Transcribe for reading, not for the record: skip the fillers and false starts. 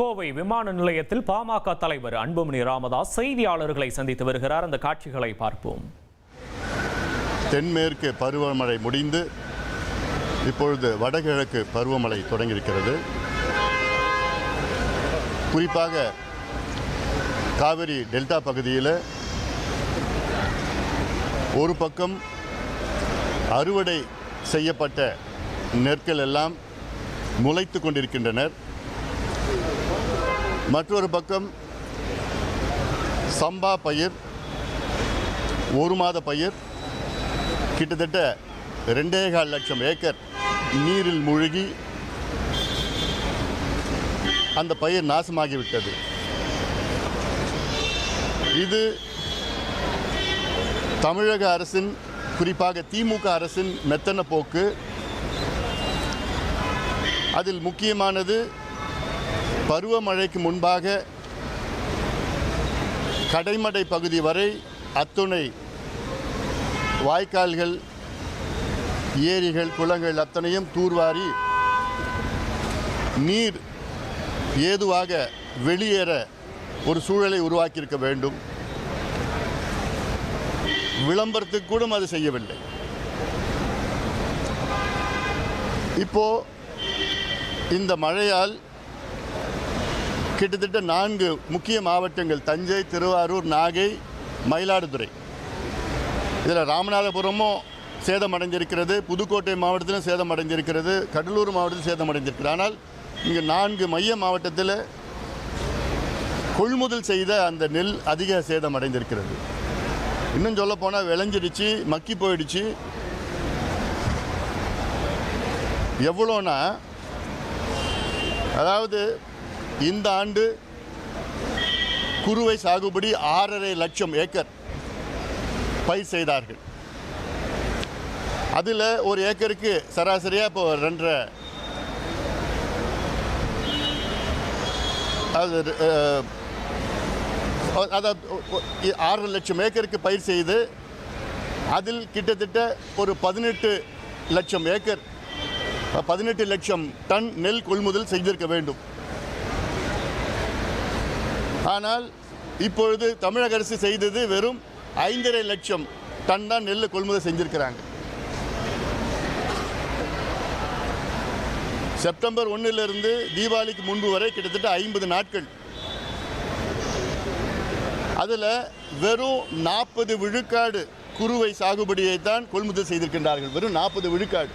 கோவை விமான நிலையத்தில் பாமக தலைவர் அன்புமணி ராமதாஸ் செய்தியாளர்களை சந்தித்து வருகிறார். அந்த காட்சிகளை பார்ப்போம். தென்மேற்கு பருவமழை முடிந்து இப்பொழுது வடகிழக்கு பருவமழை தொடங்கியிருக்கிறது. குறிப்பாக காவிரி டெல்டா பகுதியில் ஒரு பக்கம் அறுவடை செய்யப்பட்ட நெற்கள் எல்லாம் முளைத்து கொண்டிருக்கின்றனர். மற்றொரு பக்கம் சம்பா பயிர், ஒரு மாத பயிர், கிட்டத்தட்ட 2.25 லட்சம் ஏக்கர் நீரில் மூழ்கி அந்த பயிர் நாசமாகிவிட்டது. இது தமிழக அரசின், குறிப்பாக திமுக அரசின் மெத்தன போக்கு. அதில் முக்கியமானது பருவமழைக்கு முன்பாக கடைமடை பகுதி வரை அத்துணை வாய்க்கால்கள், ஏரிகள், குளங்கள் அத்தனையும் தூர்வாரி நீர் ஏதுவாக வெளியேற ஒரு சூழலை உருவாக்கியிருக்க வேண்டும். விளம்பரத்துக்கு கூட அது செய்யவில்லை. இப்போ இந்த மழையால் கிட்டத்தட்ட 4 முக்கிய மாவட்டங்கள், தஞ்சை, திருவாரூர், நாகை, மயிலாடுதுறை, இதில் ராமநாதபுரமும் சேதமடைந்திருக்கிறது, புதுக்கோட்டை மாவட்டத்திலும் சேதமடைந்திருக்கிறது, கடலூர் மாவட்டத்தில் சேதமடைந்திருக்கிறது. ஆனால் இங்கே 4 மைய மாவட்டத்தில் கொள்முதல் செய்த அந்த நெல் அதிக சேதமடைந்திருக்கிறது. இன்னும் சொல்ல போனால் விளைஞ்சிடுச்சு, மக்கி போயிடுச்சு. எவ்வளோனா, அதாவது இந்த ஆண்டு குறுவை சாகுபடி 6.5 லட்சம் ஏக்கர் பயிர் செய்தார்கள். அதில் ஒரு ஏக்கருக்கு சராசரியாக இப்போ 2.5, அதாவது 6 லட்சம் ஏக்கருக்கு பயிர் செய்து அதில் கிட்டத்தட்ட ஒரு 18 லட்சம் ஏக்கர், 18 லட்சம் டன் நெல் கொள்முதல் செய்திருக்க வேண்டும். ஆனால் இப்பொழுது தமிழக அரசு செய்தது வெறும் 5.5 லட்சம் டன் தான் நெல் கொள்முதல் செஞ்சிருக்கிறாங்க. செப்டம்பர் 1 தீபாவளிக்கு முன்பு வரை கிட்டத்தட்ட 50 நாட்கள். அதில் வெறும் 40 விழுக்காடு குறுவை சாகுபடியை தான் கொள்முதல் செய்திருக்கின்றார்கள். வெறும் 40 விழுக்காடு.